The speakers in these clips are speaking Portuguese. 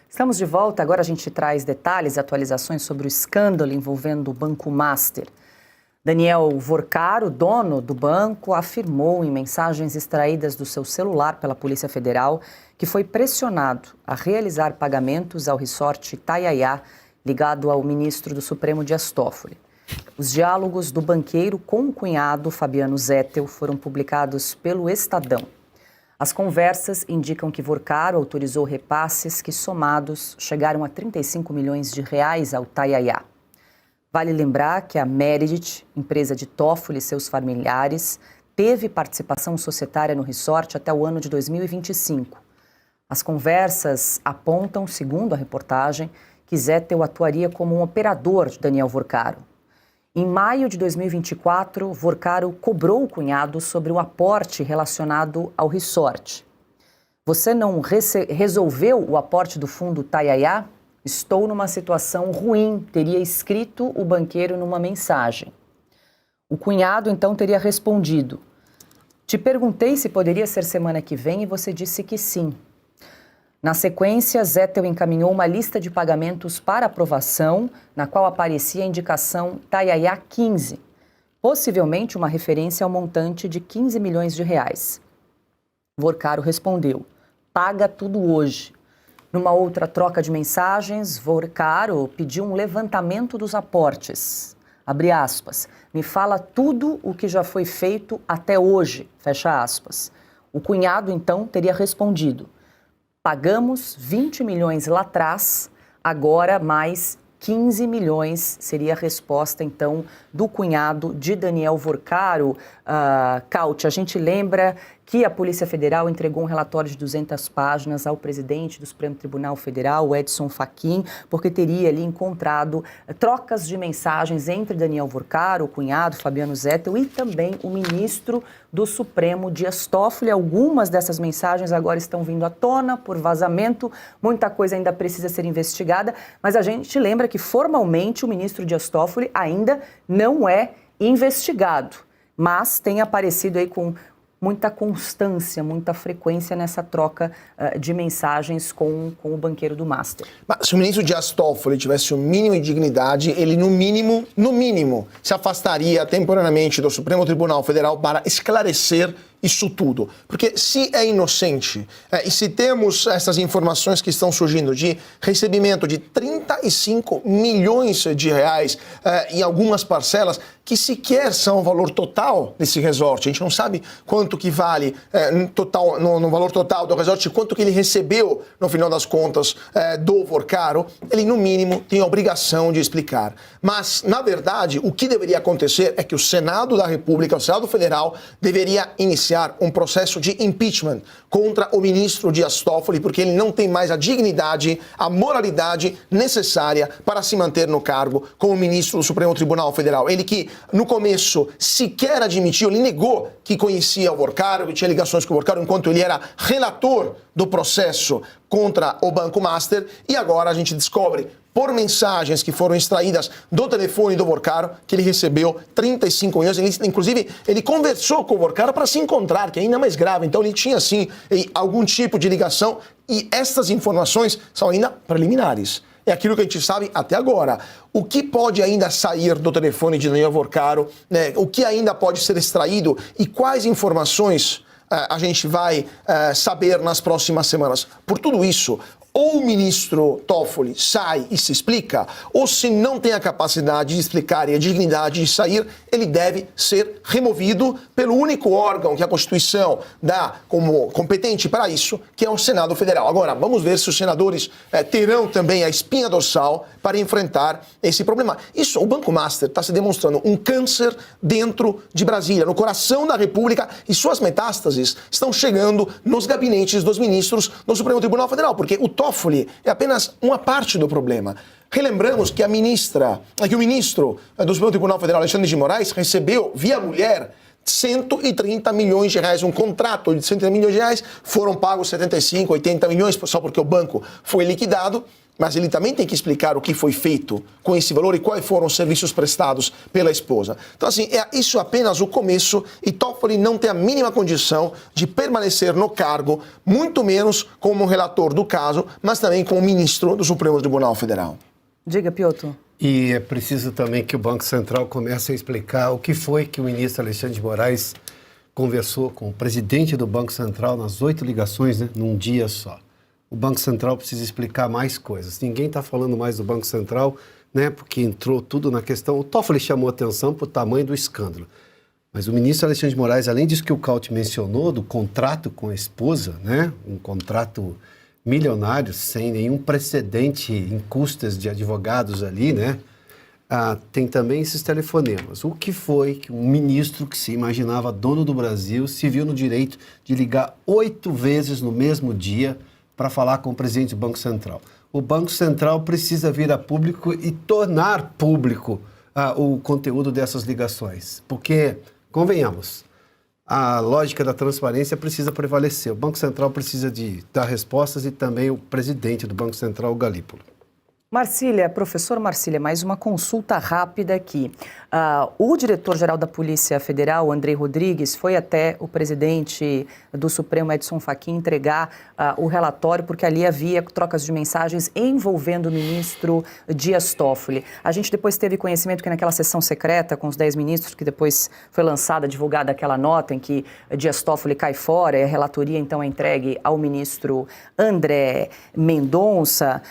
Estamos de volta, agora a gente traz detalhes e atualizações sobre o escândalo envolvendo o Banco Master. Daniel Vorcaro, dono do banco, afirmou em mensagens extraídas do seu celular pela Polícia Federal que foi pressionado a realizar pagamentos ao resort Itaiaia, ligado ao ministro do Supremo Dias Toffoli. Os diálogos do banqueiro com o cunhado, Fabiano Zettel, foram publicados pelo Estadão. As conversas indicam que Vorcaro autorizou repasses que, somados, chegaram a 35 milhões de reais ao Itaiaia. Vale lembrar que a Meredith, empresa de Toffoli e seus familiares, teve participação societária no resort até o ano de 2025. As conversas apontam, segundo a reportagem, que Zettel atuaria como um operador de Daniel Vorcaro. Em maio de 2024, Vorcaro cobrou o cunhado sobre o aporte relacionado ao resort. Você não resolveu o aporte do fundo Itaiaia? Estou numa situação ruim, teria escrito o banqueiro numa mensagem. O cunhado, então, teria respondido: te perguntei se poderia ser semana que vem e você disse que sim. Na sequência, Zettel encaminhou uma lista de pagamentos para aprovação, na qual aparecia a indicação Itaiaia 15, possivelmente uma referência ao montante de 15 milhões de reais. Vorcaro respondeu: paga tudo hoje. Numa outra troca de mensagens, Vorcaro pediu um levantamento dos aportes. Abre aspas, me fala tudo o que já foi feito até hoje, fecha aspas. O cunhado, então, teria respondido: pagamos 20 milhões lá atrás, agora mais 15 milhões seria a resposta, então, do cunhado de Daniel Vorcaro. Cauti, a gente lembra que a Polícia Federal entregou um relatório de 200 páginas ao presidente do Supremo Tribunal Federal, Edson Fachin, porque teria ali encontrado trocas de mensagens entre Daniel Vorcaro, o cunhado, Fabiano Zettel, e também o ministro do Supremo, Dias Toffoli. Algumas dessas mensagens agora estão vindo à tona por vazamento, muita coisa ainda precisa ser investigada, mas a gente lembra que formalmente o ministro Dias Toffoli ainda não é investigado, mas tem aparecido aí com muita constância, muita frequência nessa troca de mensagens com o banqueiro do Master. Mas se o ministro Dias Toffoli tivesse o mínimo de dignidade, ele no mínimo, se afastaria temporariamente do Supremo Tribunal Federal para esclarecer isso tudo. Porque se é inocente, e se temos essas informações que estão surgindo de recebimento de 35 milhões de reais em algumas parcelas, que sequer são o valor total desse resort, a gente não sabe quanto que vale no valor total do resort, quanto que ele recebeu no final das contas do Vorcaro, ele no mínimo tem a obrigação de explicar. Mas, na verdade, o que deveria acontecer é que o Senado da República, o Senado Federal, deveria iniciar um processo de impeachment contra o ministro Dias Toffoli, porque ele não tem mais a dignidade, a moralidade necessária para se manter no cargo como ministro do Supremo Tribunal Federal. Ele que, no começo, sequer admitiu, ele negou que conhecia o Vorcaro, que tinha ligações com o Vorcaro, enquanto ele era relator do processo contra o Banco Master, e agora a gente descobre por mensagens que foram extraídas do telefone do Vorcaro, que ele recebeu 35 milhões. Inclusive, ele conversou com o Vorcaro para se encontrar, que é ainda mais grave. Então, ele tinha, sim, algum tipo de ligação. E essas informações são ainda preliminares. É aquilo que a gente sabe até agora. O que pode ainda sair do telefone de Daniel Vorcaro, né? O que ainda pode ser extraído e quais informações a gente vai saber nas próximas semanas. Por tudo isso, ou o ministro Toffoli sai e se explica, ou se não tem a capacidade de explicar e a dignidade de sair, ele deve ser removido pelo único órgão que a Constituição dá como competente para isso, que é o Senado Federal. Agora, vamos ver se os senadores terão também a espinha dorsal para enfrentar esse problema. Isso, o Banco Master está se demonstrando um câncer dentro de Brasília, no coração da República, e suas metástases estão chegando nos gabinetes dos ministros do Supremo Tribunal Federal, porque o Toffoli é apenas uma parte do problema. Relembramos que o ministro do Supremo Tribunal Federal, Alexandre de Moraes, recebeu, via mulher, 130 milhões de reais, um contrato de 130 milhões de reais, foram pagos 75, 80 milhões só porque o banco foi liquidado, mas ele também tem que explicar o que foi feito com esse valor e quais foram os serviços prestados pela esposa. Então, assim, isso é apenas o começo e Toffoli não tem a mínima condição de permanecer no cargo, muito menos como relator do caso, mas também como ministro do Supremo Tribunal Federal. Diga, Piotr. E é preciso também que o Banco Central comece a explicar o que foi que o ministro Alexandre de Moraes conversou com o presidente do Banco Central nas 8 ligações, né, num dia só. O Banco Central precisa explicar mais coisas. Ninguém está falando mais do Banco Central, né, porque entrou tudo na questão. O Toffoli chamou atenção para o tamanho do escândalo. Mas o ministro Alexandre de Moraes, além disso que o Caute mencionou, do contrato com a esposa, né, um contrato milionário, sem nenhum precedente em custas de advogados ali, né? Tem também esses telefonemas. O que foi que um ministro que se imaginava dono do Brasil se viu no direito de ligar 8 vezes no mesmo dia para falar com o presidente do Banco Central? O Banco Central precisa vir a público e tornar público o conteúdo dessas ligações, porque, convenhamos, a lógica da transparência precisa prevalecer. O Banco Central precisa de dar respostas e também o presidente do Banco Central, o Galípolo. Marcília, professor Marcília, mais uma consulta rápida aqui. O diretor-geral da Polícia Federal, Andrei Rodrigues, foi até o presidente do Supremo, Edson Fachin, entregar o relatório, porque ali havia trocas de mensagens envolvendo o ministro Dias Toffoli. A gente depois teve conhecimento que naquela sessão secreta com os 10 ministros, que depois foi lançada, divulgada aquela nota em que Dias Toffoli cai fora e a relatoria então é entregue ao ministro André Mendonça,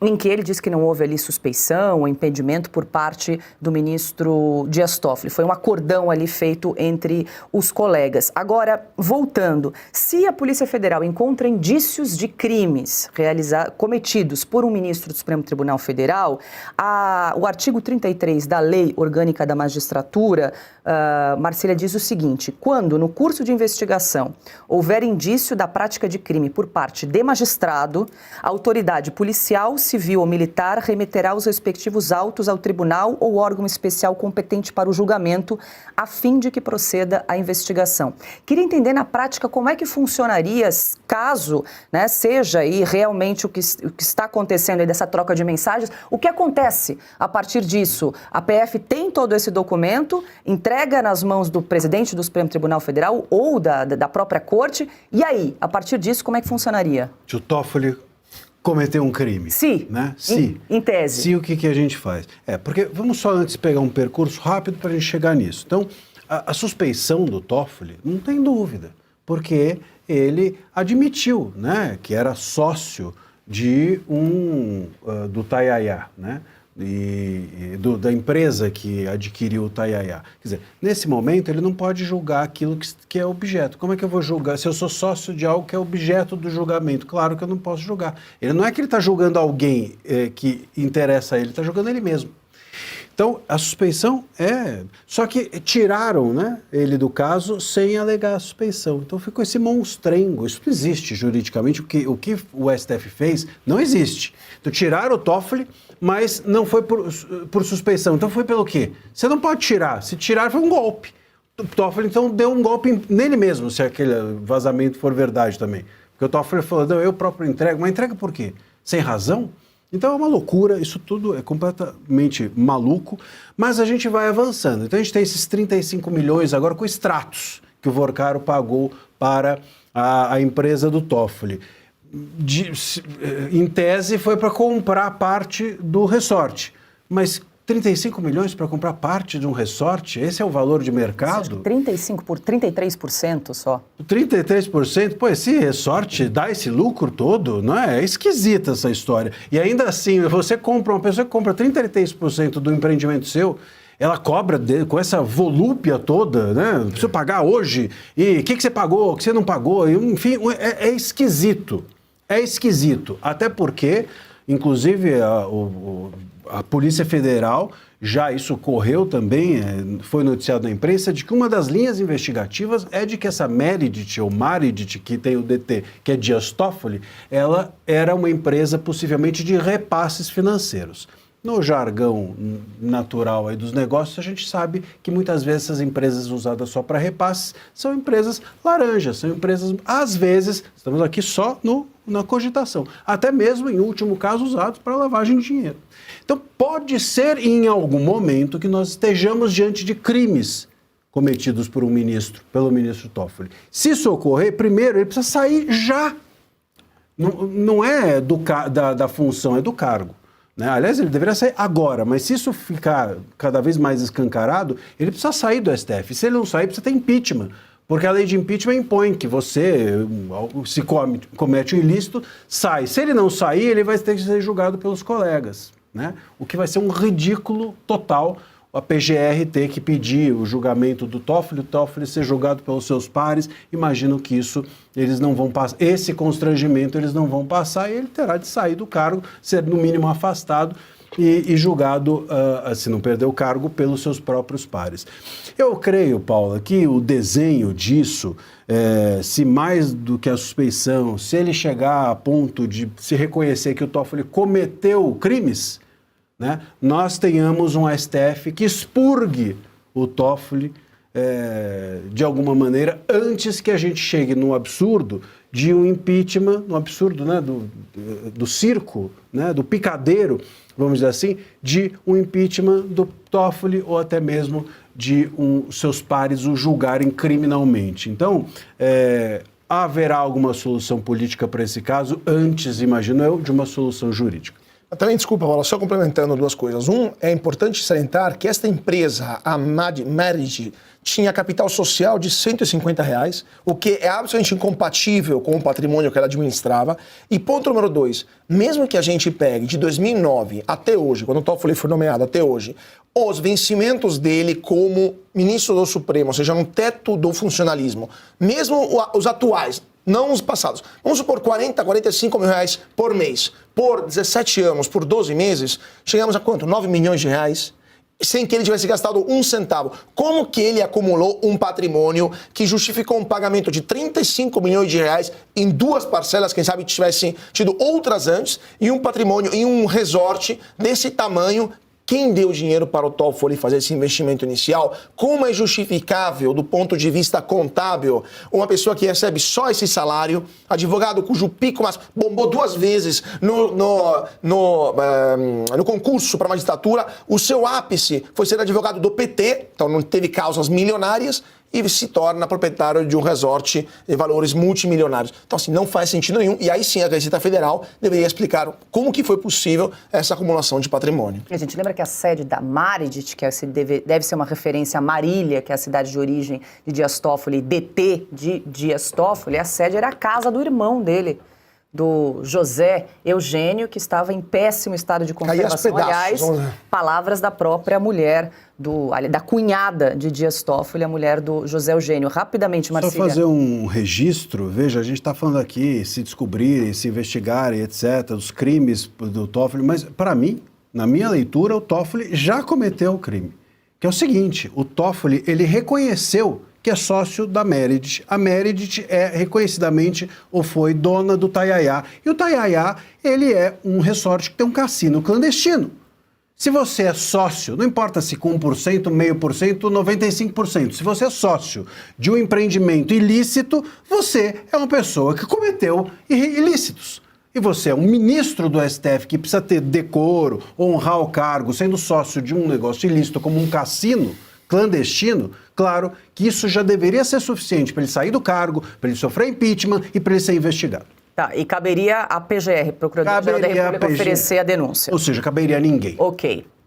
em que ele disse que não houve ali suspeição ou impedimento por parte do ministro Dias Toffoli. Foi um acordão ali feito entre os colegas. Agora, voltando, se a Polícia Federal encontra indícios de crimes cometidos por um ministro do Supremo Tribunal Federal, o artigo 33 da Lei Orgânica da Magistratura, Marcília, diz o seguinte: quando, no curso de investigação, houver indício da prática de crime por parte de magistrado, a autoridade policial, civil ou militar remeterá os respectivos autos ao tribunal ou órgão especial competente para o julgamento, a fim de que proceda a investigação. Queria entender na prática como é que funcionaria caso, né, seja aí realmente o que está acontecendo aí dessa troca de mensagens. O que acontece a partir disso? A PF tem todo esse documento, entrega nas mãos do presidente do Supremo Tribunal Federal ou da própria corte, e aí, a partir disso, como é que funcionaria? O Toffoli cometeu um crime. Sim, né? Sim. Em tese. Sim, o que a gente faz? Porque vamos só antes pegar um percurso rápido para a gente chegar nisso. Então, a suspeição do Toffoli, não tem dúvida, porque ele admitiu, né, que era sócio de do Tayaya, né? Da empresa que adquiriu o Tayaya. Quer dizer, nesse momento ele não pode julgar aquilo que é objeto. Como é que eu vou julgar? Se eu sou sócio de algo que é objeto do julgamento, claro que eu não posso julgar. Ele não é que ele está julgando alguém que interessa a ele, está julgando ele mesmo. Então, a suspeição Só que tiraram, né, ele do caso sem alegar a suspeição. Então ficou esse monstrengo. Isso não existe juridicamente. O que o STF fez não existe. Então tiraram o Toffoli, mas não foi por suspeição. Então foi pelo quê? Você não pode tirar. Se tirar, foi um golpe. O Toffoli, então, deu um golpe nele mesmo, se aquele vazamento for verdade também. Porque o Toffoli falou, não, eu próprio entrego. Mas entrega por quê? Sem razão? Então é uma loucura, isso tudo é completamente maluco, mas a gente vai avançando. Então a gente tem esses 35 milhões agora com extratos que o Vorcaro pagou para a empresa do Toffoli. Em tese foi para comprar parte do resorte, mas 35 milhões para comprar parte de um resorte? Esse é o valor de mercado? 33% só. 33%? Pô, esse resorte dá esse lucro todo? Não é? É esquisita essa história. E ainda assim, você compra, uma pessoa que compra 33% do empreendimento seu, ela cobra com essa volúpia toda, né? Precisa pagar hoje. E o que você pagou, o que você não pagou? Enfim, é esquisito. É esquisito. Até porque, inclusive, a Polícia Federal, já isso ocorreu também, foi noticiado na imprensa, de que uma das linhas investigativas é de que essa Meredith, ou Maridit, que tem o DT, que é Dias Toffoli, ela era uma empresa possivelmente de repasses financeiros. No jargão natural aí dos negócios, a gente sabe que muitas vezes essas empresas usadas só para repasses são empresas laranjas, são empresas, às vezes, estamos aqui só na cogitação, até mesmo, em último caso, usados para lavagem de dinheiro. Então, pode ser em algum momento que nós estejamos diante de crimes cometidos por pelo ministro Toffoli. Se isso ocorrer, primeiro, ele precisa sair já. Não é da função, é do cargo. Né? Aliás, ele deveria sair agora, mas se isso ficar cada vez mais escancarado, ele precisa sair do STF. Se ele não sair, precisa ter impeachment. Porque a lei de impeachment impõe que você, se comete um ilícito, sai. Se ele não sair, ele vai ter que ser julgado pelos colegas. Né? O que vai ser um ridículo total, a PGR ter que pedir o julgamento do Toffoli, o Toffoli ser julgado pelos seus pares. Imagino que isso eles não vão passar, esse constrangimento eles não vão passar e ele terá de sair do cargo, ser no mínimo afastado e julgado, se não perder o cargo, pelos seus próprios pares. Eu creio, Paula, que o desenho disso, se mais do que a suspeição, se ele chegar a ponto de se reconhecer que o Toffoli cometeu crimes, né, nós tenhamos um STF que expurgue o Toffoli de alguma maneira antes que a gente chegue no absurdo de um impeachment, no absurdo, né, do circo, né, do picadeiro, vamos dizer assim, de um impeachment do Toffoli ou até mesmo de seus pares o julgarem criminalmente. Então, haverá alguma solução política para esse caso antes, imagino eu, de uma solução jurídica. Também, desculpa, Paula, só complementando duas coisas. É importante salientar que esta empresa, a Marriott, tinha capital social de R$150, o que é absolutamente incompatível com o patrimônio que ela administrava. E ponto número 2, mesmo que a gente pegue de 2009 até hoje, quando o Toffoli foi nomeado até hoje, os vencimentos dele como ministro do Supremo, ou seja, no teto do funcionalismo, mesmo os atuais, não os passados. Vamos supor 40, 45 mil reais por mês. Por 17 anos, por 12 meses, chegamos a quanto? 9 milhões de reais, sem que ele tivesse gastado um centavo. Como que ele acumulou um patrimônio que justificou um pagamento de 35 milhões de reais em duas parcelas, quem sabe tivessem tido outras antes, e um patrimônio em um resort desse tamanho? Quem deu dinheiro para o Toffoli fazer esse investimento inicial? Como é justificável, do ponto de vista contábil, uma pessoa que recebe só esse salário, advogado cujo pico bombou 2 vezes no concurso para a magistratura, o seu ápice foi ser advogado do PT, então não teve causas milionárias, e se torna proprietário de um resort de valores multimilionários. Então, assim, não faz sentido nenhum. E aí sim a Receita Federal deveria explicar como que foi possível essa acumulação de patrimônio. A gente lembra que a sede da Marriott, que deve ser uma referência a Marília, que é a cidade de origem de Dias Toffoli, DT de Dias Toffoli, a sede era a casa do irmão dele, do José Eugênio, que estava em péssimo estado de conservação. Aliás, palavras da própria mulher, da cunhada de Dias Toffoli, a mulher do José Eugênio. Rapidamente, Marcília. Só fazer um registro, veja, a gente está falando aqui, se descobrirem, se investigarem, etc., os crimes do Toffoli, mas para mim, na minha leitura, o Toffoli já cometeu o crime. Que é o seguinte, o Toffoli, ele reconheceu que é sócio da Meredith. A Meredith é reconhecidamente ou foi dona do Tayayá. E o Tayayá, ele é um resort que tem um cassino clandestino. Se você é sócio, não importa se com 1%, 0,5%, 95%, se você é sócio de um empreendimento ilícito, você é uma pessoa que cometeu ilícitos. E você é um ministro do STF que precisa ter decoro, honrar o cargo, sendo sócio de um negócio ilícito como um cassino clandestino, claro que isso já deveria ser suficiente para ele sair do cargo, para ele sofrer impeachment e para ele ser investigado. Tá, e caberia a PGR, Procuradoria-Geral da República, oferecer a denúncia. Ou seja, caberia a ninguém. Ok.